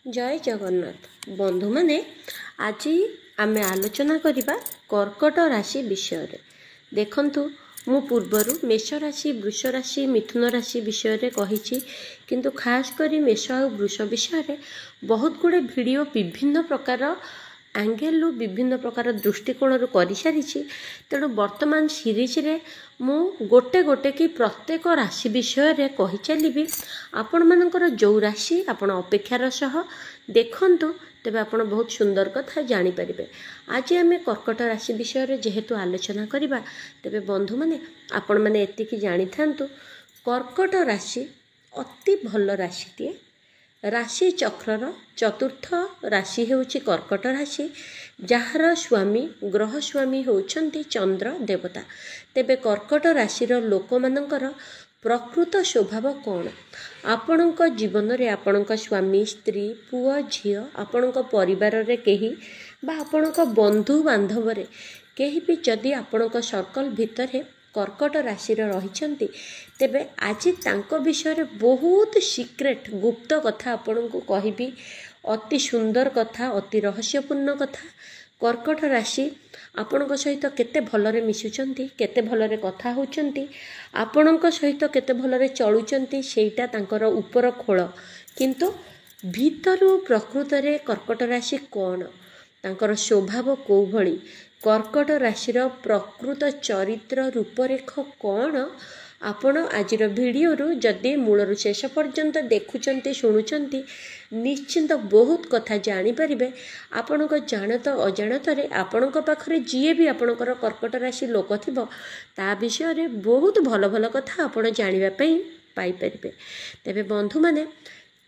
जय जगन्नाथ बंधु माने आज आमे आलोचना करिबा कर्कट राशि विषय रे। देखंतु मु पूर्वरु मेष राशि वृष राशि मिथुन राशि विषय रे कहिछि, किंतु खास करी मेष और वृष विषय रे बहुत गुडे वीडियो विभिन्न प्रकार एंगेल विभिन्न प्रकार दृष्टिकोण करि सारिछि। तेणु वर्तमान सीरीज रे मु गोटे गोटे कि प्रत्येक राशि विषय रे कहि चलिबी। आपण मानकर जो राशि आपण अपेक्षार सह देखंतु तेबे आपण बहुत सुंदर कथा जानि परिबे। आज आमे कर्कट राशि विषय रे जेहेतु आलोचना करिबा, तेबे बंधु माने आपण माने एतिकी जानि थांतु कर्कट राशि अति भल राशिटिए। राशि चक्रर चतुर्थ राशि हेउछि कर्कट राशि, जहार स्वामी ग्रह स्वामी होउछंती चंद्र देवता। तेबे कर्कट राशि लोक मानकर प्रकृत स्वभाव कौन? आपणक जीवन रे आपणक स्वामी स्त्री पुआ झियो आपणक परिवार रे केही बा आपणक बंधु बांधव रे केही भी जदि आपणक सर्कल भितर कर्कट राशि रहिछंती, तेबे आज तांको विषय रे बहुत सीक्रेट गुप्त कथा आपन को कहिबी। अति सुंदर कथा, अति रहस्यपूर्ण कथा। कर्कट राशि आपणक सहित केते भलरे मिसुचंती, केते भलरे कथा होचंती, आपणक सहित केते भलरे चलुचंती, सेटा तांकर ऊपर खोल। किंतु भीतरु प्रकृत रे कर्कट राशि कोन, तांकर स्वभाव को भली, कर्कट राशिर प्रकृत चरित्र रूपरेख कौन, आपण आज वीडियो जदि मूलर शेष पर्यंत देखुचंती शुणुचंती निश्चिंत बहुत कथा जानी परिबे। आपणक जानत अजाणत रे आपणक पाखरे जीए भी आपणकर कर्कट राशि लोक थिबो ता विषय रे बहुत भल भल कथा आपण जानिबा पई पाई परिबे। तेबे बंधु माने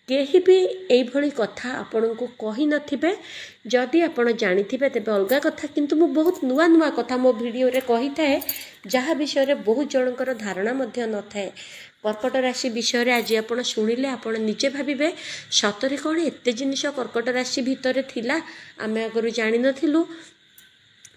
केही भी एई भली कथा आपण को कहि नथिबे, जदि आपण जानिथिबे तेबे अलगा कथा, किंतु मु बहुत नुआ नुआ कथा मो वीडियो रे कहि थाए, जहा विषय रे बहुत जनकर धारणा मध्य न थाए। कर्कट राशि विषय रे आज आपण सुनिले आपण निजे भाबिबे सतरे कोन एते जिनिस कर्कट राशि भितरे थिला, आमे अगरु जानि नथिलु।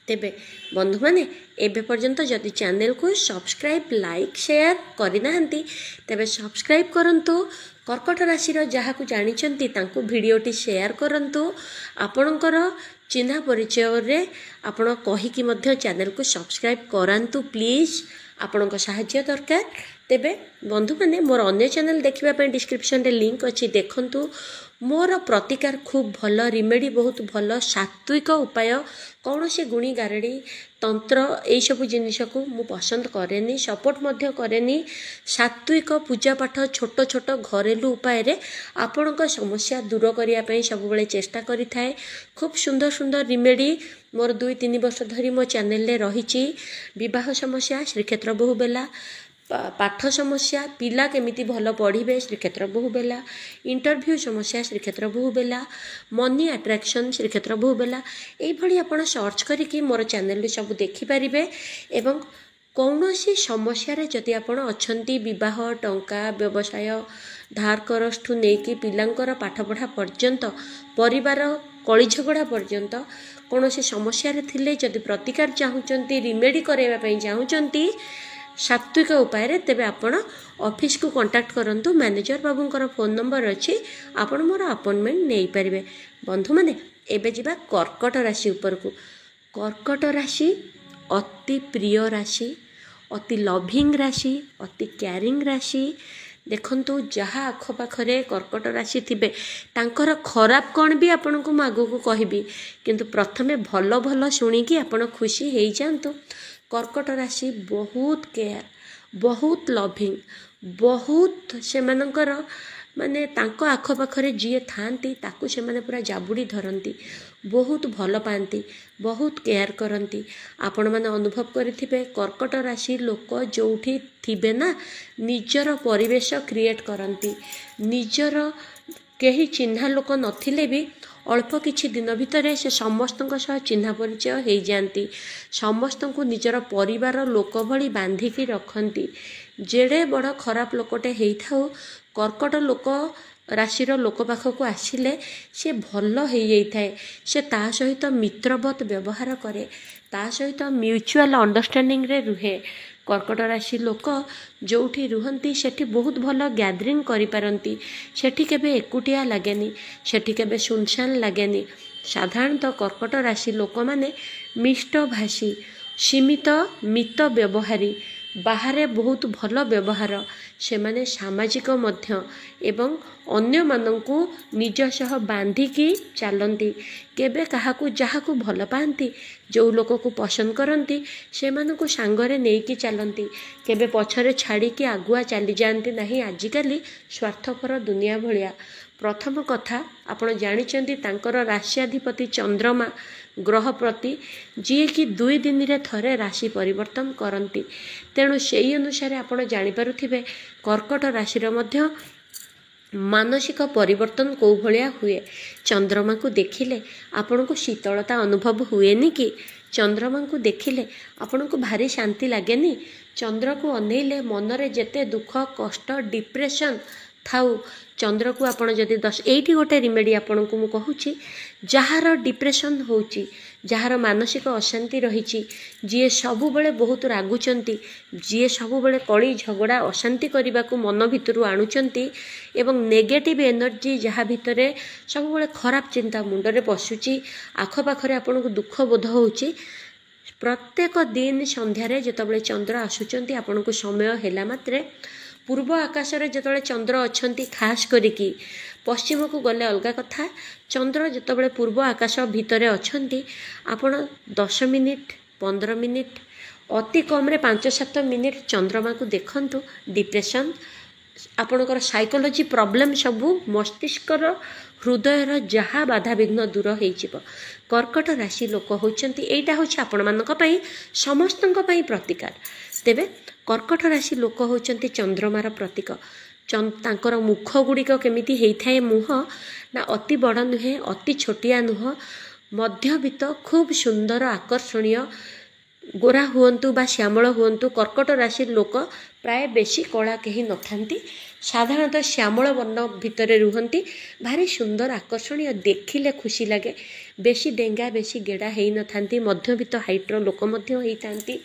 तेबे बंधु माने एबे पर्यंत जदि चैनल को सब्सक्राइब लाइक शेयर करिना हंती, तेबे सब्सक्राइब करंतु। कर्कट राशि जहाँ को जानिचंती तांको वीडियोटी शेयर करंतु। आपणकर चिन्हा परिचय रे आपण कहिकी मध्य चैनल को सब्सक्राइब करांतु प्लीज, आपणक सहायता दरकार। तेबे बंधु माने मोर अन्य चैनल देखिबा पय डिस्क्रिप्शन रे लिंक अछि, देखंतु। मोर प्रतिकार खूब भल, रिमेडी बहुत भल, सात्विक उपाय, कौन से गुणी गारेडी तंत्र यही सब जिनिस को मु पसंद करेनी, सपोर्ट मध्य करेनी। सात्विक पूजा पाठ छोट छोट घरेलू उपाय रे आपणक समस्या दूर करिया पय सब बेले चेष्टा करि थाए। खूब सुंदर सुंदर रिमेडी मोर 2-3 वर्ष धरी मो चैनल रे रहिछि। विवाह समस्या श्रीक्षेत्र बहुबेला, पाठ समस्या पिला केमिति भल पढ़िबे श्रीक्षेत्र बहुबेला, इंटरव्यू समस्या श्रीक्षेत्र बहुबेला, मनी अट्रैक्शन श्रीक्षेत्र बहुबेला, एई भली आपण सर्च करिकि मोर चैनल रे सब देखि परिबे। एवं कौनसी समस्या रे जदि आपण अछंती, विवाह टंका व्यवसाय धार करष्ठु नेकी पिलांकर पाठ पढ़ा पर्यंत परिवार कଳି झगड़ा पर्यंत कौनसी समस्या रे थिले जदि प्रतिकार चाहुचंती, रिमेडी करेबा पई चाहुचंती सात्विक उपाय रे, तेबे आपण ऑफिस को कांटेक्ट करंतु। मैनेजर बाबूंकर फोन नंबर अछि, आपण मोर अपॉइंटमेंट नेई परिबे। बंधु माने एबे जिबा कर्कट राशि ऊपर को। कर्कट राशि अति प्रिय राशि, अति लविंग राशि, अति केयरिंग राशि। देखंतु जहाँ आखपाखरे कर्कट राशि थिबे तांकर खराब कौन भी आपण को आगु को कहबी, किंतु प्रथमे भल भल शुणिकी आपण खुशी हेई जांतु। कर्कट राशि बहुत केयर, बहुत लविंग, बहुत से मानकर माने तांको आखपाखरे जीए थांती ताकू से माने पूरा जाबुड़ी धरती, बहुत भल पाती, बहुत केयर करती। आपण माने अनुभव करिथिबे कर्कट राशि लोक जोठी थिबे ना निजर परिवेश क्रिएट करती। निजर केही चिन्हा लोक नथिले भी अल्प किछि दिन भितर से समस्त चिन्हा परिचय हो जाती, समस्त को निजर परिवार लोक भली बांधिकी रखती। जेड़े बड़ खराब लोकटे हेई थाउ, कर्कट लोक राशिर लोक पाखक आसिले से भल हो जाए, से ता सहित मित्रवत व्यवहार करे, ता सहित म्यूचुअल अंडरस्टैंडिंग रे रुहे। कर्कट राशि लोक जोठी रुहंती सेठी बहुत भल गैदरिंग करि पारंती। सेठी केबे एकुटिया लागेनी, सेठी केबे सुनसान लागेनी। साधारणतः कर्कट राशि लोक माने मिष्ट भाषी, सीमित मित व्यवहारी, बाहरे बहुत भल व्यवहार, से माने सामाजिक मध्य एवं अन्य मानंकु निज सह बांधिकी चलती। केबे काहाकू जहाकू भल पाती, जो लोक को पसंद करती से मानकु सांगरे नेकी चलती। केबे पछरे छाड़ी की आगुआ चली जाती नहीं। आजिकाली स्वार्थपर दुनिया भलिया। प्रथम कथा आपण जानिचंती तांकर राष्ट्राधिपति चंद्रमा ग्रह प्रति जी कि 2 दिन रे थरे राशि परिवर्तन करती। तेणु से अनुसार आपण जानिपारुथिबे कर्कट राशि मध्य मानसिक परिवर्तन कौ भलिया हुए। चंद्रमा को देखिले आपण को शीतलता अनुभव हुएनी कि? चंद्रमा को देखिले आपण को भारी शांति लागेनी? चंद्र को अनेले मनरे जेते दुख कष्ट डिप्रेशन थाउ, चंद्र को आपण जदि 10 एठी गोटे रिमेडी आपण को मु कहूची, जहार डिप्रेशन होची, जहार मानसिक अशांति रही, जी सबु बेले बहुत रागुचंती, जी सबु बेले कली झगड़ा अशांति करने को मन भितर आणुचंती एवं नेगेटिव एनर्जी जहाँ भितरे सबु बेले खराब चिंता मुंडरे पशुची, आखपाखरे आपण को दुख बोध होची। प्रत्येक दिन संध्यारे जेतबेले चंद्र आसुचंती आपण को समय हैला मात्रे पूर्व आकाश रे जेतबेले चंद्र अछंती, खास करिकी पश्चिम को गले अलगा कथा, चंद्र जेतबेले पूर्व आकाश भितरे अछंती आपण 10 मिनिट 15 मिनिट अति कम रे 5-7 मिनिट चंद्रमा को देखंतु। डिप्रेशन आपणकर साइकोलॉजी प्रॉब्लम सबू मस्तिष्कर हृदयर जहाँ बाधा विघ्न दूर हो। कर्कट राशि लोक होचंती एटा होछि आपण मानक पई समस्तनक पई प्रतिकार। तेबे कर्कट राशि लोक होचंती चंद्रमार प्रतीक। तांकर मुख गुड़िक केमिति हेइथाए मुह ना अति बड़ नुहे, अति छोटिया नुह, मध्यवित्त खूब सुंदर आकर्षणीय। गोरा हुअंतु बा श्यामल हुअंतु, कर्कट राशि लोक प्राय बेसी कला कहीं नथांती। साधारणतः श्यामल वर्ण भितर रुहंती, भारी सुंदर आकर्षणीय, देखिले खुशी लगे। बेसी डेंगा बेसी गेड़ा हेई नथांती, मध्यवित्त हाइट्र लोक मध्य हेइतांती।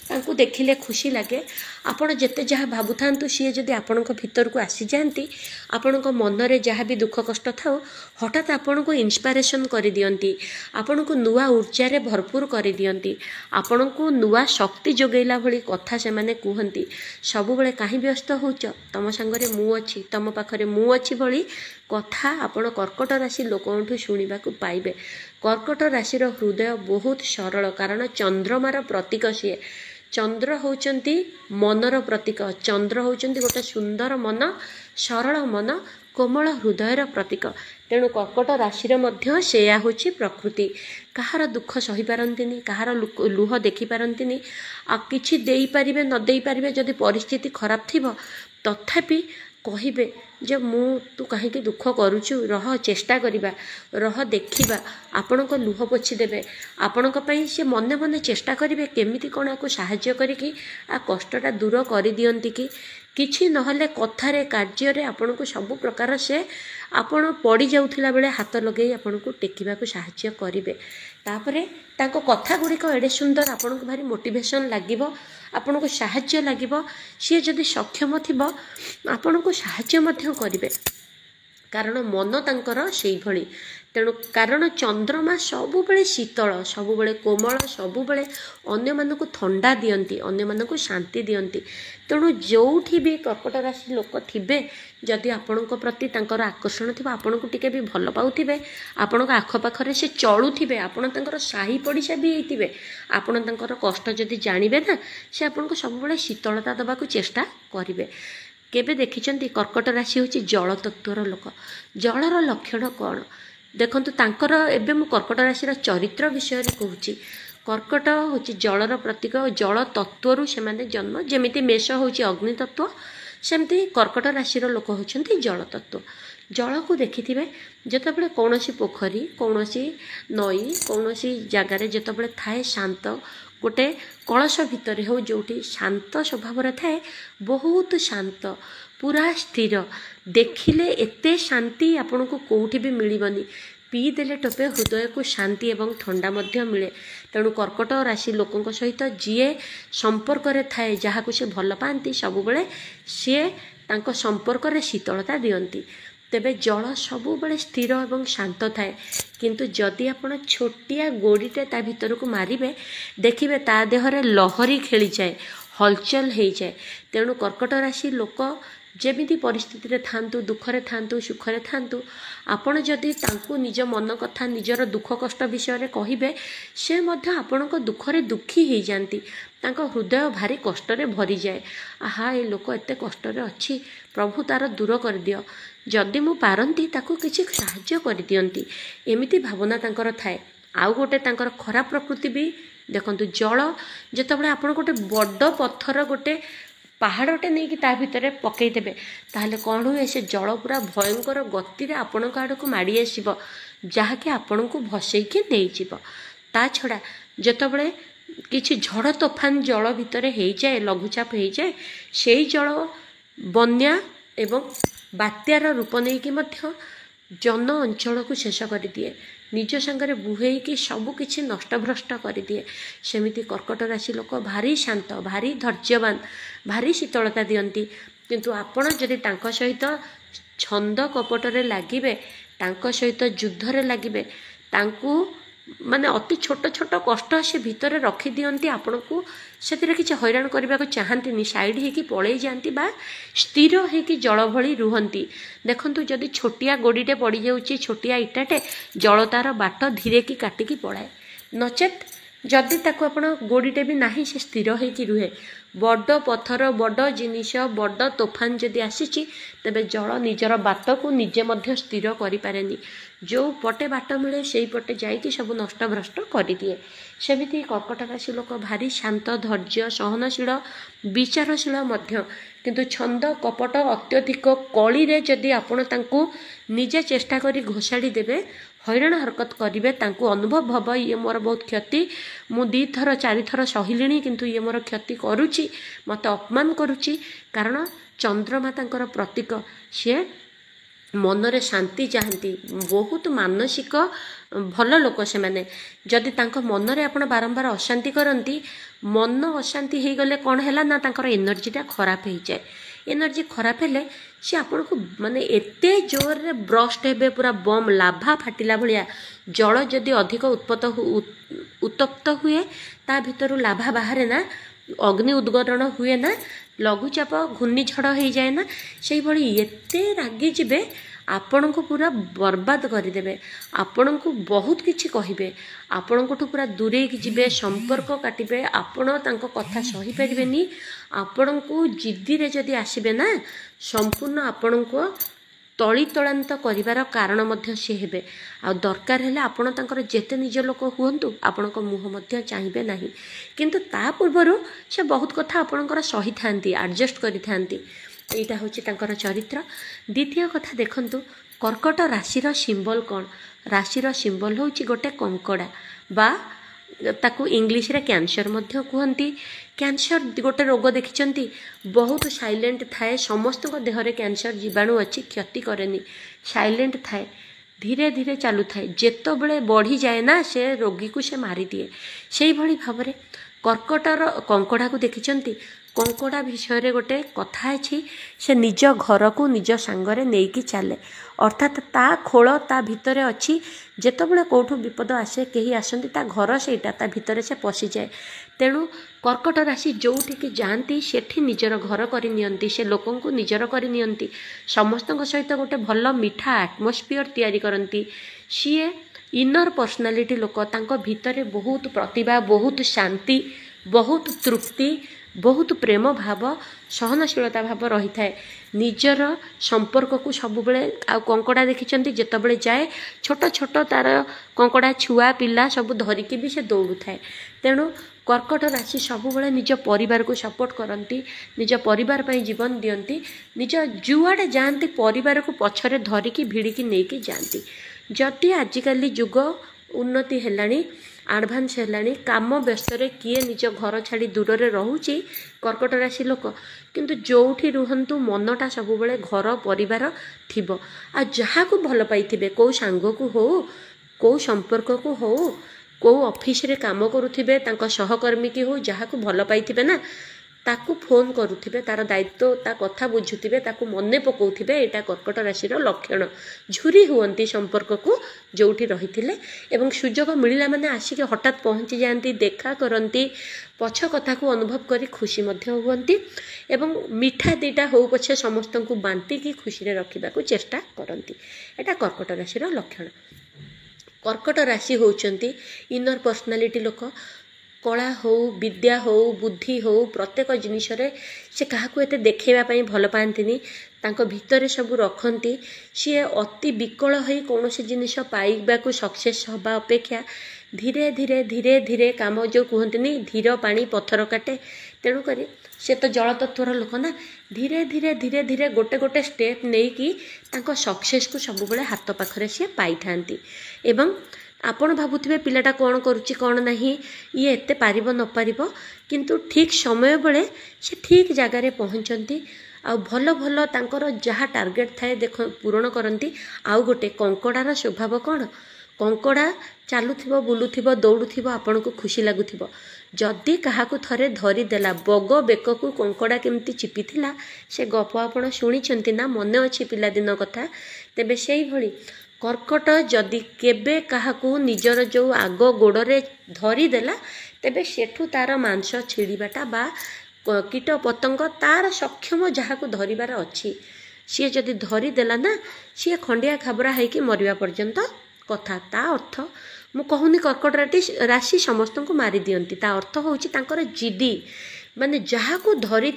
तांकु देखिले खुशी लगे। आपण जेते जहाँ भाबुथांतु सी जदि आपणक भितर को आसी जाती, आपणक मनरे जहाँ भी दुख कष्ट थाउ हठात आपण को इन्स्पिरेशन कर दियंती, आपण को नुआ ऊर्जा रे भरपूर कर दियंती, आपण को नुआ शक्ति जोगैला भली कथा से माने कहंती। सब बेले काहे व्यस्त होच, तम संगरे मु अछि, तम पाखरे मु अछि भली कथा आपण कर्कट राशि लोकंठु सुनिबा को पाइबे। कर्कट राशि रो हृदय बहुत सरल, कारण चंद्रमार प्रतीक सीए। चंद्र होचंती मनर प्रतीक, चंद्र होचंती गोटे सुंदर मन, सरल मन, कोमल हृदयर प्रतीक। तेणु कर्कट राशि मध्य सेया होची प्रकृति। कहार दुख सही पारंतिनी, कहार लुह देखि पारंतिनी, आ किछि देई परिबे न देई परिबे, जदि परिस्थिति खराब थिबो तथापि कहिबे जे मु तू कहीं दुख करुचु, रह चेष्टा करिबा, रह देखिबा, आपणक लुह पोछि देबे। आपणक पई से मने मने चेष्टा करिबे केमिति कोन आको साहाय्य करिकि आ कष्टटा दूर करि दियंती कि किछि नहले कथारे कार्य आपणको सब प्रकार से आपण पड़ी जाउथिला बेले हाथ लगे आपणको टेकिबा को साहाय्य करिबे। तापरे ताको कथा गुड़िक एडे सुंदर आपणको भारी मोटिवेशन लागिबो, आपणको साहाय्य लागिबो। सी जदि सक्षम थिबो आपणको साहाय्य मध्य करिबे, कारण मन तांकर सेई भली। तेणु कारण चंद्रमा सबुबले शीतल, सबुबले कोमल, सबुबले अन्य मानकु थंडा दियंती, अन्य मानकु शांति दियंती। तेणु जोठी भी कर्कट राशि लोक थिबे, जदि आपणको प्रति तांकर आकर्षण थिबा, आपणको टिके भी भल पाउथिबे, आपणको आखपाखरे से चलुथिबे, आपण तांकर साही पड़िशा भी हेइथिबे, आपण तांकर कष्ट जदि जानिबे ना, से आपणको सबुबले शीतलता दबाकु चेष्टा करिबे। केबे देखिचंती कर्कट राशि होची जल तत्वर लोक। जलर लक्षण कौन देखंतु, तांकर एबे मु कर्कट राशि चरित्र विषय कहूची। कर्कट होची जलर प्रतीक, जल तत्वरु सेमाने जन्म। जेमिति मेष होची अग्नि तत्व, सेमती कर्कट राशि लोक होचंती जल तत्व। जल को देखिथिबे, जेतेबेले कौनसी पोखरी, कौनसी नई, कौनसी जगार जेतेबेले थाए शांत, गोटे कलश भितर हो जोठी शांत स्वभाव थाए, बहुत शांत, पूरा स्थिर, देखिले एते शांति आपन को कोठी भी मिलबनी। ପିଇदेଲେ ଟୋପେ ହୃଦୟକୁ ଶାନ୍ତି ଏବଂ ଥଣ୍ଡା ମଧ୍ୟ ମିଳେ। ତେଣୁ କର୍କଟ ରାଶି ଲୋକଙ୍କ ସହିତ ଯିଏ ସମ୍ପର୍କରେ ଥାଏ, ଯାହାକୁ ସେ ଭଲ ପାଆନ୍ତି, ସବୁବେଳେ ସିଏ ତାଙ୍କ ସମ୍ପର୍କରେ ଶୀତଳତା ଦିଅନ୍ତି। ତେବେ ଜଳ ସବୁବେଳେ ସ୍ଥିର ଏବଂ ଶାନ୍ତ ଥାଏ, କିନ୍ତୁ ଯଦି ଆପଣ ଛୋଟିଆ ଗୋଡ଼ିଟେ ତା ଭିତରକୁ ମାରିବେ, ଦେଖିବେ ତା ଦେହରେ ଲହରୀ ଖେଳିଯାଏ, ହଲଚଲ ହେଇଯାଏ। ତେଣୁ କର୍କଟ ରାଶି ଲୋକ ଯେମିତି ପରିସ୍ଥିତିରେ ଥାଆନ୍ତୁ, ଦୁଃଖରେ ଥାଆନ୍ତୁ, ସୁଖରେ ଥାଆନ୍ତୁ, ଆପଣ ଯଦି ତାଙ୍କୁ ନିଜ ମନ କଥା, ନିଜର ଦୁଃଖ କଷ୍ଟ ବିଷୟରେ କହିବେ, ସେ ମଧ୍ୟ ଆପଣଙ୍କ ଦୁଃଖରେ ଦୁଃଖୀ ହେଇଯାଆନ୍ତି। ତାଙ୍କ ହୃଦୟ ଭାରି କଷ୍ଟରେ ଭରିଯାଏ। ଆହା, ଏ ଲୋକ ଏତେ କଷ୍ଟରେ ଅଛି, ପ୍ରଭୁ ତାର ଦୂର କରିଦିଅ, ଯଦି ମୁଁ ପାରନ୍ତି ତାକୁ କିଛି ସାହାଯ୍ୟ କରିଦିଅନ୍ତି, ଏମିତି ଭାବନା ତାଙ୍କର ଥାଏ। ଆଉ ଗୋଟେ ତାଙ୍କର ଖରାପ ପ୍ରକୃତି ବି ଦେଖନ୍ତୁ, ଜଳ ଯେତେବେଳେ ଆପଣ ଗୋଟେ ବଡ଼ ପଥର, ଗୋଟେ ପାହାଡ଼ଟେ ନେଇକି ତା ଭିତରେ ପକାଇଦେବେ, ତାହେଲେ କ'ଣ ହୁଏ, ସେ ଜଳ ପୁରା ଭୟଙ୍କର ଗତିରେ ଆପଣଙ୍କ ଆଡ଼କୁ ମାଡ଼ି ଆସିବ, ଯାହାକି ଆପଣଙ୍କୁ ଭସେଇକି ନେଇଯିବ। ତା ଛଡ଼ା ଯେତେବେଳେ କିଛି ଝଡ଼ ତୋଫାନ ଜଳ ଭିତରେ ହେଇଯାଏ, ଲଘୁଚାପ ହେଇଯାଏ, ସେଇ ଜଳ ବନ୍ୟା ଏବଂ ବାତ୍ୟାର ରୂପ ନେଇକି ମଧ୍ୟ ଜନ ଅଞ୍ଚଳକୁ ଶେଷ କରିଦିଏ, ନିଜ ସାଙ୍ଗରେ ବୁହେଇକି ସବୁକିଛି ନଷ୍ଟଭ୍ରଷ୍ଟ କରିଦିଏ। ସେମିତି କର୍କଟ ରାଶି ଲୋକ ଭାରି ଶାନ୍ତ, ଭାରି ଧୈର୍ଯ୍ୟବାନ, ଭାରି ଶୀତଳତା ଦିଅନ୍ତି। କିନ୍ତୁ ଆପଣ ଯଦି ତାଙ୍କ ସହିତ ଛନ୍ଦ କପଟରେ ଲାଗିବେ, ତାଙ୍କ ସହିତ ଯୁଦ୍ଧରେ ଲାଗିବେ, ତାଙ୍କୁ ମାନେ ଅତି ଛୋଟ ଛୋଟ କଷ୍ଟ ସେ ଭିତରେ ରଖିଦିଅନ୍ତି, ଆପଣଙ୍କୁ ସେଥିରେ କିଛି ହଇରାଣ କରିବାକୁ ଚାହାନ୍ତିନି, ସାଇଡ଼୍ ହେଇକି ପଳେଇ ଯାଆନ୍ତି ବା ସ୍ଥିର ହେଇକି ଜଳ ଭଳି ରୁହନ୍ତି। ଦେଖନ୍ତୁ, ଯଦି ଛୋଟିଆ ଗୋଡ଼ିଟେ ପଡ଼ିଯାଉଛି, ଛୋଟିଆ ଇଟାଟେ, ଜଳ ତାର ବାଟ ଧୀରେକି କାଟିକି ପଳାଏ। ନଚେତ୍ ଯଦି ତାକୁ ଆପଣ ଗୋଡ଼ିଟେ ବି ନାହିଁ, ସେ ସ୍ଥିର ହେଇକି ରୁହେ। ବଡ଼ ପଥର, ବଡ଼ ଜିନିଷ, ବଡ଼ ତୋଫାନ ଯଦି ଆସିଛି, ତେବେ ଜଳ ନିଜର ବାଟକୁ ନିଜେ ମଧ୍ୟ ସ୍ଥିର କରିପାରେନି, ଯେଉଁ ପଟେ ବାଟ ମିଳେ ସେଇ ପଟେ ଯାଇକି ସବୁ ନଷ୍ଟଭ୍ରଷ୍ଟ କରିଦିଏ। ସେମିତି କର୍କଟ ରାଶି ଲୋକ ଭାରି ଶାନ୍ତ, ଧୈର୍ଯ୍ୟ, ସହନଶୀଳ, ବିଚାରଶୀଳ ମଧ୍ୟ। କିନ୍ତୁ ଛନ୍ଦ କପଟ ଅତ୍ୟଧିକ କଳିରେ ଯଦି ଆପଣ ତାଙ୍କୁ ନିଜେ ଚେଷ୍ଟା କରି ଘୋଷାଡ଼ି ଦେବେ, ହଇରାଣ ହରକତ କରିବେ, ତାଙ୍କୁ ଅନୁଭବ ହେବ ଇଏ ମୋର ବହୁତ କ୍ଷତି, ମୁଁ 2 ଥର 4 ଥର ସହିଲିଣି, କିନ୍ତୁ ଇଏ ମୋର କ୍ଷତି କରୁଛି, ମୋତେ ଅପମାନ କରୁଛି। କାରଣ ଚନ୍ଦ୍ରମା ତାଙ୍କର ପ୍ରତୀକ, ସିଏ ମନରେ ଶାନ୍ତି ଚାହାନ୍ତି, ବହୁତ ମାନସିକ ଭଲ ଲୋକ ସେମାନେ। ଯଦି ତାଙ୍କ ମନରେ ଆପଣ ବାରମ୍ବାର ଅଶାନ୍ତି କରନ୍ତି, ମନ ଅଶାନ୍ତି ହେଇଗଲେ କ'ଣ ହେଲା ନା, ତାଙ୍କର ଏନର୍ଜିଟା ଖରାପ ହେଇଯାଏ। ଏନର୍ଜି ଖରାପ ହେଲେ ସେ ଆପଣଙ୍କୁ ମାନେ ଏତେ ଜୋରରେ ବ୍ରଷ୍ଟ ହେବେ, ପୁରା ବମ୍ ଲାଭା ଫାଟିଲା ଭଳିଆ। ଜଳ ଯଦି ଅଧିକ ଉତ୍ତପ୍ତ ହୁଏ, ତା ଭିତରୁ ଲାଭା ବାହାରେ ନା, ଅଗ୍ନି ଉଦ୍ଗରଣ ହୁଏ ନା, ଲଘୁଚାପ ଘୂର୍ଣ୍ଣିଝଡ଼ ହେଇଯାଏ ନା, ସେଇଭଳି ଏତେ ରାଗିଯିବେ, ଆପଣଙ୍କୁ ପୁରା ବର୍ବାଦ କରିଦେବେ, ଆପଣଙ୍କୁ ବହୁତ କିଛି କହିବେ, ଆପଣଙ୍କଠୁ ପୁରା ଦୂରେଇକି ଯିବେ, ସମ୍ପର୍କ କାଟିବେ, ଆପଣ ତାଙ୍କ କଥା ସହିପାରିବେନି। ଆପଣଙ୍କୁ ଜିଦ୍ଦିରେ ଯଦି ଆସିବେ ନା, ସମ୍ପୂର୍ଣ୍ଣ ଆପଣଙ୍କୁ ତଳିତଳାନ୍ତ କରିବାର କାରଣ ମଧ୍ୟ ସେ ହେବେ। ଆଉ ଦରକାର ହେଲେ ଆପଣ ତାଙ୍କର ଯେତେ ନିଜ ଲୋକ ହୁଅନ୍ତୁ, ଆପଣଙ୍କ ମୁହଁ ମଧ୍ୟ ଚାହିଁବେ ନାହିଁ। କିନ୍ତୁ ତା ପୂର୍ବରୁ ସେ ବହୁତ କଥା ଆପଣଙ୍କର ସହିଥାନ୍ତି, ଆଡ଼ଜଷ୍ଟ କରିଥାନ୍ତି। ଏଇଟା ହେଉଛି ତାଙ୍କର ଚରିତ୍ର। ଦ୍ୱିତୀୟ କଥା ଦେଖନ୍ତୁ, କର୍କଟ ରାଶିର ସିମ୍ବଲ କ'ଣ? ରାଶିର ସିମ୍ବଲ ହେଉଛି ଗୋଟେ କଙ୍କଡ଼ା, ବା ତାକୁ ଇଂଲିଶରେ କ୍ୟାନ୍ସର ମଧ୍ୟ କୁହନ୍ତି। କ୍ୟାନ୍ସର ଗୋଟେ ରୋଗ ଦେଖିଛନ୍ତି, ବହୁତ ସାଇଲେଣ୍ଟ ଥାଏ, ସମସ୍ତଙ୍କ ଦେହରେ କ୍ୟାନ୍ସର ଜୀବାଣୁ ଅଛି, କ୍ଷତି କରେନି, ସାଇଲେଣ୍ଟ ଥାଏ, ଧୀରେ ଧୀରେ ଚାଲୁଥାଏ, ଯେତେବେଳେ ବଢ଼ିଯାଏ ନା, ସେ ରୋଗୀକୁ ସେ ମାରିଦିଏ। ସେଇଭଳି ଭାବରେ କର୍କଟର କଙ୍କଡ଼ାକୁ ଦେଖିଛନ୍ତି? କଙ୍କଡ଼ା ବିଷୟରେ ଗୋଟେ କଥା ଅଛି, ସେ ନିଜ ଘରକୁ ନିଜ ସାଙ୍ଗରେ ନେଇକି ଚାଲେ, ଅର୍ଥାତ୍ ତା ଖୋଳ ତା ଭିତରେ ଅଛି। ଯେତେବେଳେ କେଉଁଠୁ ବିପଦ ଆସେ, କେହି ଆସନ୍ତି, ତା ଘର ସେଇଟା, ତା ଭିତରେ ସେ ପଶିଯାଏ। ତେଣୁ କର୍କଟ ରାଶି ଯେଉଁଠିକି ଯାଆନ୍ତି, ସେଠି ନିଜର ଘର କରିନିଅନ୍ତି, ସେ ଲୋକଙ୍କୁ ନିଜର କରିନିଅନ୍ତି, ସମସ୍ତଙ୍କ ସହିତ ଗୋଟେ ଭଲ ମିଠା ଆଟମସ୍ଫିୟର ତିଆରି କରନ୍ତି। ସିଏ ଇନର ପର୍ସନାଲିଟି ଲୋକ, ତାଙ୍କ ଭିତରେ ବହୁତ ପ୍ରତିଭା, ବହୁତ ଶାନ୍ତି, ବହୁତ ତୃପ୍ତି, ବହୁତ ପ୍ରେମ ଭାବ, ସହନଶୀଳତା ଭାବ ରହିଥାଏ। ନିଜର ସମ୍ପର୍କକୁ ସବୁବେଳେ, ଆଉ କଙ୍କଡ଼ା ଦେଖିଛନ୍ତି, ଯେତେବେଳେ ଯାଏ ଛୋଟ ଛୋଟ ତାର କଙ୍କଡ଼ା ଛୁଆ ପିଲା ସବୁ ଧରିକି ବି ସେ ଦୌଡ଼ୁଥାଏ। ତେଣୁ କର୍କଟ ରାଶି ସବୁବେଳେ ନିଜ ପରିବାରକୁ ସପୋର୍ଟ କରନ୍ତି, ନିଜ ପରିବାର ପାଇଁ ଜୀବନ ଦିଅନ୍ତି, ନିଜ ଯୁଆଡ଼େ ଯାଆନ୍ତି ପରିବାରକୁ ପଛରେ ଧରିକି ଭିଡ଼ିକି ନେଇକି ଯାଆନ୍ତି। ଯଦି ଆଜିକାଲି ଯୁଗ ଉନ୍ନତି ହେଲାଣି, आडभान्स हेलाणी काम व्यस्त किए निज घर छाड़ी दूर में रोचे कर्कट राशि लोक किंतु जोठी रुहंतु मनटा सब बेले घर परिवार थिबो आ जहाँ को भल पाइथिबे को सांग को हो को संपर्क को हो को ऑफिस रे काम करुथिबे तांको सहकर्मी की हो जहाँ को भल पाइथिबे ना ताकू फोन करुथिबे तार दायित्व ता कथा बुझुथिबे ताकू मने पकाउथिबे एटा कर्कट राशि लक्षण झुरी हुअंती संपर्क को जोठी रहिथिले एवं सुजोग मिलिला माने आसिक हठात पहुँची जाती देखा करती पछ कथा को अनुभव करी खुशी मध्य हुअंती एवं मिठा दीटा हो पछे समस्त को बांटी की खुशी रे रखिबा को चेष्टा करती एटा कर्कट राशि लक्षण। कर्कट राशि होउचंती इनर पर्सनालिटी लोक कला हो विद्या हो बुद्धि हो प्रत्येक जिनिस से क्या एते देखा भल पाती तांको भितर सब रखती सी अति विकल हो कौन जिनिस पाइबा को सक्सेस हवा अपेक्षा धीरे धीरे धीरे धीरे काम जो कहते धीर पानी पत्थर काटे तेणुक से तो जल तत्वर लोक ना धीरे धीरे धीरे धीरे गोटे गोटे स्टेप नहीं कि सक्सेस को सब बेले हाथ पाखरे सी पाई था एवं आपण भावुथिबे पिलाटा कौन करुच्ची कौन नहीं ये एते पारिबो न पारिबो किंतु ठीक समय बेले से ठीक जगार पहुँचती आ भल भल तांकर जहाँ टार्गेट थाए देख पूरण करती आउ गोटे कंकड़ार स्वभाव कौन कंकड़ा चलुथिबो बुलुथिबो दौड़ुथिबो आपण को खुशी लगुथिबो जदि काहाकू थरे धरिदेला बग बेक को कंकड़ा केमती चिपिथिला से गप आपण शुणिचंती ना मने अछि पिलादिन कथा तेबे सेही भली कर्कट जदि केबे काहाकू निजर जो आग गोड़े धरिदेला तेबे सेठू तार मांस छिड़ीबाटा बा कीट पतंग तार सक्षम जहाँ को धरिबार अच्छी सी जदि धरिदेला ना सी खंडिया खाबरा होइकी मरिबा पर्यंत कथा ता अर्थ मु कहूनी कर्कट राशि समस्त को मारी दियंती ता अर्थ होउची तांकर जिदी माने जहाँ को धरी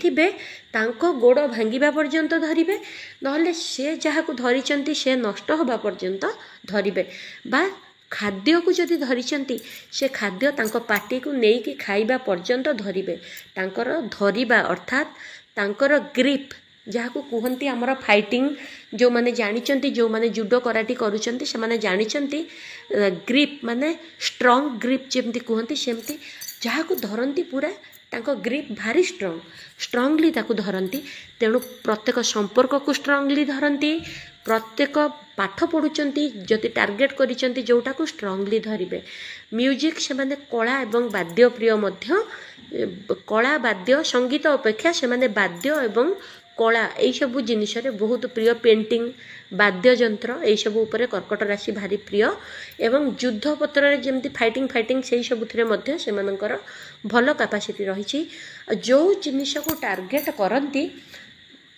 तांको गोड़ भांगिबा पर्यंत धरिबे नहले से जहाँ को धरिचंती से नष्ट होबा पर्यंत धरिबे बा खाद्य को जदि धरिचंती से खाद्य तांको पाटी को नेइकी खाइबा पर्यंत धरिबे तांकर धरिबा अर्थात तांकर ग्रिप जहाँ को कहती आमर फाइटिंग जो माने जानिचंती जो माने जुडो कराटी करूचंती से माने जानिचंती ग्रिप माने स्ट्रांग ग्रिप जेमती कहती सेमती जहाँ को धरती पूरा तांको ग्रिप भारी स्ट्रांगली ताकू धरती तेणु प्रत्येक संपर्क को स्ट्रांगली धरती प्रत्येक पाठ पढ़ुचंती जदि टार्गेट करिचंती जोटा को स्ट्रांगली धरिबे म्यूजिक से माने कला एवं वाद्य प्रिय मध्य कला वाद्य संगीत अपेक्षा से माने वाद्य एवं कला यही सब जिनिस बहुत प्रिय पेंटिंग वाद्य यंत्र यही सब उपरे कर्कट राशि भारी प्रिय एवं युद्ध पत्र जमती फाइटिंग से सब से भल कैपेसिटी रही जो जिनिस को टार्गेट करती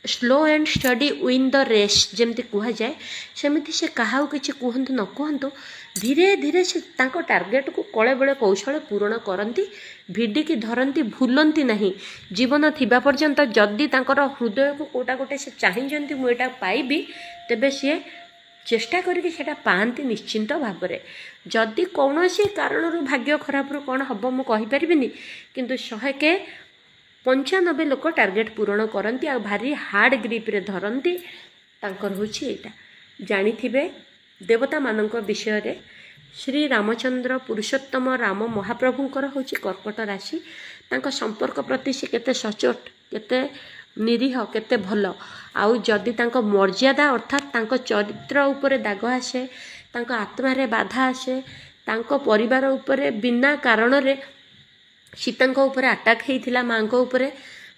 slow and steady win the race जमती कह जाए सेमती से क्या किसी कहतु न कहतु धीरे धीरे से टार्गेट को कले बड़े कौशल पूरण करती भिडिकी धरती भूलती नहीं जीवन थिबा पर्यंत जदि तांकर हृदय को कोटा गोटे से चाहती मुझे पाइबी तेबे सी चेष्टा करके सेटा पाती निश्चिंत भाव में जदि कौन कारण भाग्य खराब रू कौन हम मुझे किंतु 195 लोक टार्गेट पूरण करती आ भारी हार्ड ग्रिप रे धरती तांकर होछि एटा जानिथिबे देवता मानक विषय रे श्री रामचंद्र पुरुषोत्तम राम महाप्रभुंकर होछि कर्कट राशि तांका संपर्क प्रति से केते सचोट केते निरीह केते भल आउ जदि तांका मर्यादा अर्थात तांका चरित्र उपरे दाग आसे तांका आत्मा रे बाधा आसे तांका परिवार उपरे बिना कारण रे सीता उपरे अटाक होता माँ उपरे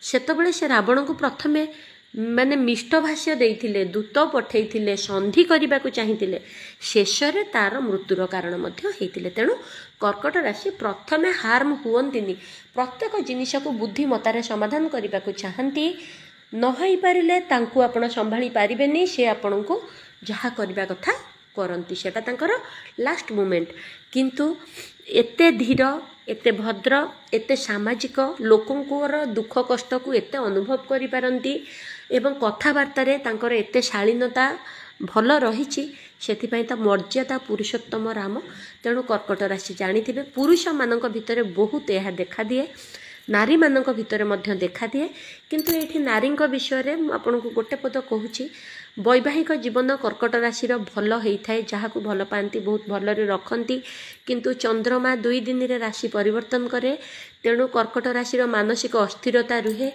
सेतबेले से रावण को प्रथमे माने मिष्ट भाष्य देइथिले दूत पठेइथिले संधि करने को चाहिए शेष रे तार मृत्युर कारण होइथिले तेणु कर्कट राशि प्रथमे हार्म हुअंतिनी प्रत्येक जिनिस को बुद्धिमतार समाधान करने को चाहती न हो पारे तांकु आपण संभाली पारिबेनी से आपण को जहाँ करने कथा करती सेटा तांकर लास्ट मोमेंट किंतु एते धीर एते भद्र एते सामाजिक लोकंकर दुख कष्ट को एते अनुभव करि पारंती एवं कथबार्ता रे तांकर एते शालीनता भल रही सेथिपाई ता मर्यादा पुरुषोत्तम राम तेणु कर्कट राशि जानिथिबे पुरुष मानक भितर बहुत यह देखा दिए नारी मानक भितर मध्य देखा दिए किंतु एठी नारी विषय रे आपनको गोटे पद कहूची वैवाहिक जीवन कर्कट राशि भल होता है, जहाँ को भल पाती बहुत भलरे रखती, किंतु चंद्रमा 2 दिन रे राशि परिवर्तन करे। तेणु कर्कट राशि मानसिक अस्थिरता रुहे,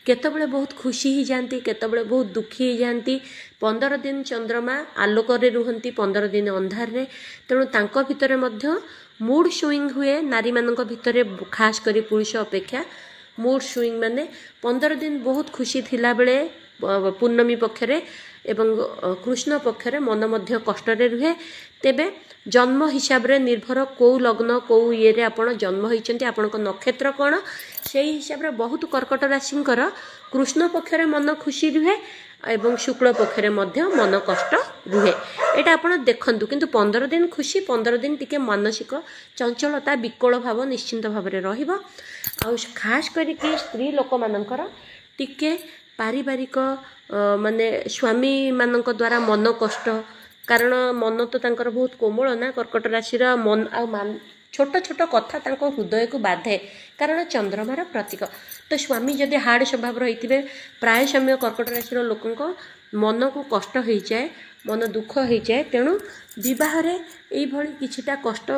केतबले बहुत खुशी ही जाती, केतबले बहुत दुखी ही जाती। 15 दिन चंद्रमा आलोक रे रुहंती, 15 दिन अंधार रे। तेणु तांको भितरे मध्य मूड स्विंग हुए। नारी मानक भितरे खास करी पुरुष अपेक्षा मूड स्विंग माने 15 दिन बहुत खुशी थिला बेले पूर्णमी पक्षरे एवं कृष्ण पक्षरे मन मध्य कष्ट रे रुहे। तेबे जन्म हिसाब रे निर्भर कौ लग्न कौ ये रे आपण जन्म होइचंती, आपणक नक्षत्र कोन, सेही हिसाब रे बहुत कर्कट राशिंकर कृष्ण पक्षरे मन खुशी रुहे एवं शुक्ल पक्षरे मध्य मन कष्ट रुहे। एटा आपण देखंतु, किंतु 15 दिन खुशी, 15 दिन टिके मानसिक चंचलता विकल भाव निश्चिंत भाव रे रहिबो। आ खास करिके स्त्री लोक मानकर टिके पारिवारिक माने स्वामी मानक द्वारा मन कष्ट, कारण मन तो तांकर बहुत कोमल ना कर्कट राशि मन आ छोट छोट कथा तांको हृदय को बाधे, कारण चंद्रमार प्रतीक। तो स्वामी जदि हार्ड स्वभाव रही प्राय समय कर्कट राशि लोक मन को कष्ट हो जाए, मन दुख हो जाए। तेणु विवाह यही किछिटा कष्ट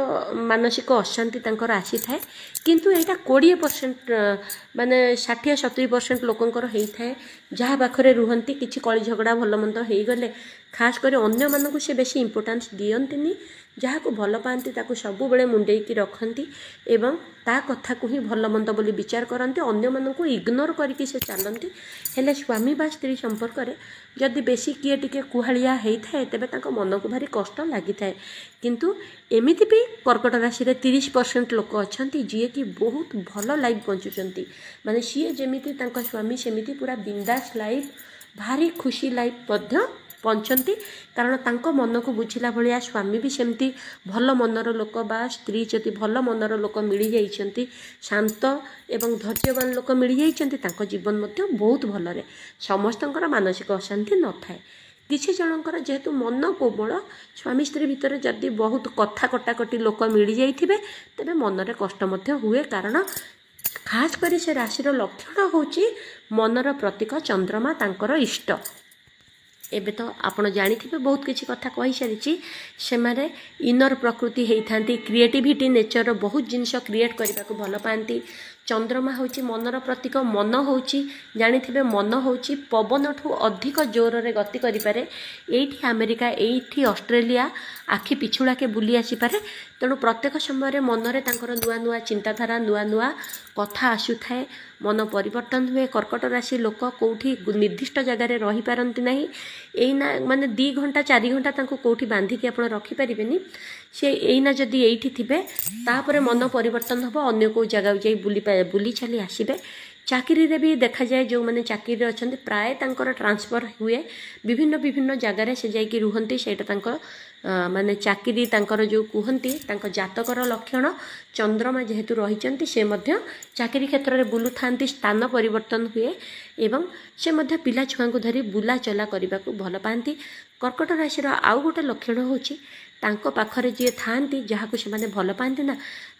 मानसिक अशांति तांकर आसी थाए, किंतु एटा 20% माने 60-70% लोकंकर हेई थाए, जहाँ पाखरे रुहंती किछि कଳି झगड़ा भल मंद हेई गले खास कर अन्य मानकु से बेसी इंपोर्टेंस दियंतिनी, जहाँ को भल पाती ताकू सबु बेले मुंडेकी रखती एवं ता कथा को ही भल मंद बोली विचार करती, अन्य मानकु इग्नोर करके से चलती। हेले स्वामी बा स्त्री संपर्क रे जदि बेसी किए टिके कुहालिया होता है तेबे तांको मन को भारी कष्ट लगी थाए। किंतु एमिति भी कर्कट राशि रे 30% लोक अछंती जी कि बहुत भल लाइफ बंचुचंती, माने सीए जेमिति तांको स्वामी सेमिति पूरा बिंदास लाइफ, भारी खुशी लाइफ मध्य बंचती। कारण तांको मन को बुझिला भलिया स्वामी भी सेमती भल मनर लोक बा स्त्री जदि भल मनर लोक मिली जाइछंती, शांत एवं धैर्यवान लोक मिली जाइछंती, तांको जीवन मध्य बहुत भलरे समस्तंकर मानसिक अशांति न थाए। किछि जनकर जेहेतु मन कोमल, स्वामी स्त्री भितर जदि बहुत कथा कटाकटी लोक मिली जाइथिबे तेबे मनरे कष्ट मध्य हुए, कारण खास करी से राशिर लक्षण होची मनर प्रतीक चंद्रमा तांकर इष्ट। एबे तो आपण जानिथिबे बहुत किछि कथा कहि सारिछि, सेमारे इनर प्रकृति हेइथांती, क्रिएटिविटी नेचर बहुत जिनिस क्रिएट करबा को भल पांती। चंद्रमा होची मनर प्रतीक, मन होची जानिथिबे मन होची पवन ठू अधिक जोर रे गति करि पारे। एठी अमेरिका एठी ऑस्ट्रेलिया आखि पिछुड़ा के बुली आसी पारे। तेणु प्रत्येक समय मनरे तांकर नुआ नुआ चिंताधारा नुआ नुआ कथा आसु थाए, मन परिवर्तन हुए। कर्कट राशि लोक कोठी निर्दिष्ट जगार रही पारंती नहीं, एना माने 2 घंटा 4 घंटा तांको कोठी बांधिकी आपण रखी परिबेनी। से एना जदि एठी थिबे तापरे मन परिवर्तन हबो, अन्य को जगह जाई बुली चली आसीबे। चाकरी रे भी देखा जाए जो माने चाकरी अच्छा प्राय तांकर ट्रांसफर हुए विभिन्न विभिन्न जगार से जाइकी रुहंती, सेटा तांकर माने चाकरी तांकर जो कुहंती तांकर जातकर लक्षण चंद्रमा जेहेतु रहिचंती से मध्य चाकरी क्षेत्र में बुलु थांती, स्थान परिवर्तन हुए एवं से मध्य पिला छुआ को धरी बुला चला करने को भल पाती। कर्कट राशि आउ गोटे लक्षण होची तांको पाखरे जी थांती जहाँ से माने भल पाती ना,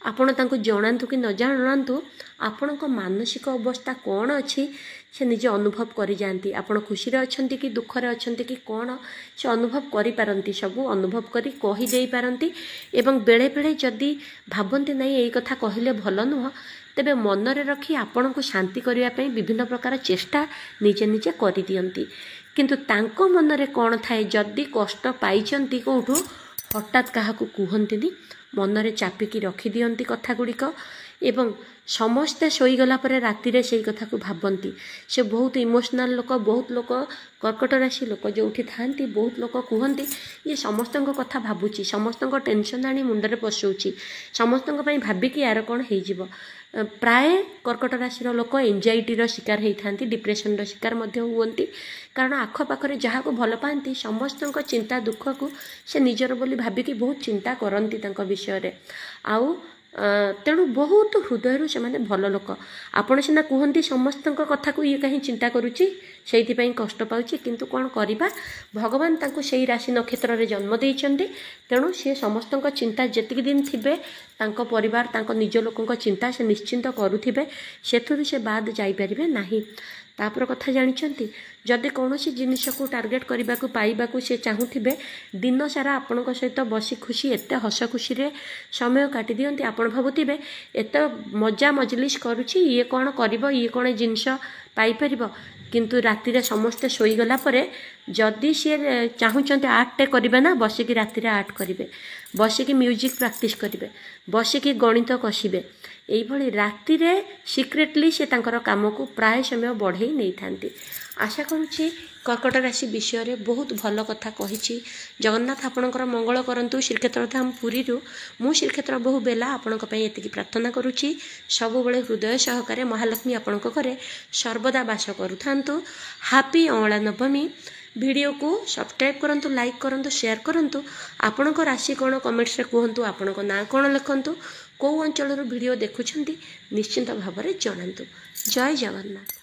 आपण तांको जणातु कि न जणातु आपण मानसिक अवस्था कौन अच्छी से निजे अनुभव करि जांती। आपण खुशी रे अछंती कि दुख रे अछंती कि कौन से अनुभव करि पारंती, सबू अनुभव करी कहि देई पारंती। एवं बेले बेले जदि भाबंती नहीं एई कथा कहिले भल नुह, तेबे मन रे रखी आपण को शांति करिया पई विभिन्न प्रकार चेष्टा निजे निजे करि दियंती। किंतु तांको मन रे कोन थाए, जदि कष्ट पाइचंती कोठू हठात काहाकू कुहंतीनी, मन रे चापिकी रखी दियंती कथा गुड़िक एवं समस्ते शोईगला परे राति रे सेई कथा को भाबंती। से बहुत इमोशनल लोक, बहुत लोक कर्कट राशि लोक जो उठी थांती, बहुत लोक कहती ये समस्तଙ୍କ कथा भाबुची, समस्तଙ୍କ टेंशन आनी मुंडरे पशौची, समस्तଙ୍କ पई भाबिकी यार कौन हो। प्राय कर्कट राशि लोक एंजाइटीर शिकार होती, डिप्रेशन शिकार हुंती, कारण आखपाखे जहाँ को भल पाती समस्त चिंता दुख को से निजर बोली भाबिकी बहुत चिंता करती विषय आउ। तेणु बहुत हृदय से भल लोक। आपण सीना कहती समस्त कथा को ये कहीं चिंता करुच्ची, ସେଇଥିପାଇଁ କଷ୍ଟ ପାଉଛି। କିନ୍ତୁ କ'ଣ କରିବା, ଭଗବାନ ତାଙ୍କୁ ସେଇ ରାଶି ନକ୍ଷତ୍ରରେ ଜନ୍ମ ଦେଇଛନ୍ତି। ତେଣୁ ସେ ସମସ୍ତଙ୍କ ଚିନ୍ତା ଯେତିକି ଦିନ ଥିବେ ତାଙ୍କ ପରିବାର ତାଙ୍କ ନିଜ ଲୋକଙ୍କ ଚିନ୍ତା ସେ ନିଶ୍ଚିନ୍ତ କରୁଥିବେ, ସେଥିରୁ ସେ ବାଦ ଯାଇପାରିବେ ନାହିଁ। ତାପରେ କଥା ଜାଣିଛନ୍ତି, ଯଦି କୌଣସି ଜିନିଷକୁ ଟାର୍ଗେଟ୍ କରିବାକୁ ପାଇବାକୁ ସେ ଚାହୁଁଥିବେ, ଦିନ ସାରା ଆପଣଙ୍କ ସହିତ ବସି ଖୁସି ଏତେ ହସ ଖୁସିରେ ସମୟ କାଟି ଦିଅନ୍ତି, ଆପଣ ଭାବୁଥିବେ ଏତେ ମଜା ମଜଲିସ୍ କରୁଛି, ଇଏ କ'ଣ କରିବ, ଇଏ କ'ଣ ଜିନିଷ ପାଇପାରିବ। କିନ୍ତୁ ରାତିରେ ସମସ୍ତେ ଶୋଇଗଲା ପରେ ଯଦି ସିଏ ଚାହୁଁଛନ୍ତି ଆର୍ଟଟେ କରିବେ ନା, ବସିକି ରାତିରେ ଆର୍ଟ କରିବେ, ବସିକି ମ୍ୟୁଜିକ୍ ପ୍ରାକ୍ଟିସ୍ କରିବେ, ବସିକି ଗଣିତ କଷିବେ। এইଭଳି ରାତିରେ ସିକ୍ରେଟଲି ସେ ତାଙ୍କର କାମକୁ ପ୍ରାୟ ସମୟ ବଢ଼େଇ ନେଇଥାନ୍ତି। ଆଶା କରୁଛି କର୍କଟ ରାଶି ବିଷୟରେ ବହୁତ ଭଲ କଥା କହିଛି। ଜଗନ୍ନାଥ ଆପଣଙ୍କର ମଙ୍ଗଳ କରନ୍ତୁ। ଶ୍ରୀକ୍ଷେତ୍ର ଧାମ ପୁରୀରୁ ମୁଁ ଶ୍ରୀକ୍ଷେତ୍ର ବହୁ ବେଲା ଆପଣଙ୍କ ପାଇଁ ଏତିକି ପ୍ରାର୍ଥନା କରୁଛି। ସବୁବେଳେ ହୃଦୟ ସହକାରେ ମହାଲକ୍ଷ୍ମୀ ଆପଣଙ୍କ ଘରେ ସର୍ବଦା ବାସ କରୁଥାନ୍ତୁ। ହାପି ଅଁଳା ନବମୀ। ଭିଡ଼ିଓକୁ ସବସ୍କ୍ରାଇବ୍ କରନ୍ତୁ, ଲାଇକ୍ କରନ୍ତୁ, ସେୟାର କରନ୍ତୁ। ଆପଣଙ୍କ ରାଶି କ'ଣ କମେଣ୍ଟସରେ କୁହନ୍ତୁ, ଆପଣଙ୍କ ନାଁ କ'ଣ ଲେଖନ୍ତୁ, କେଉଁ ଅଞ୍ଚଳରୁ ଭିଡ଼ିଓ ଦେଖୁଛନ୍ତି ନିଶ୍ଚିନ୍ତ ଭାବରେ ଜଣାନ୍ତୁ। ଜୟ ଜଗନ୍ନାଥ।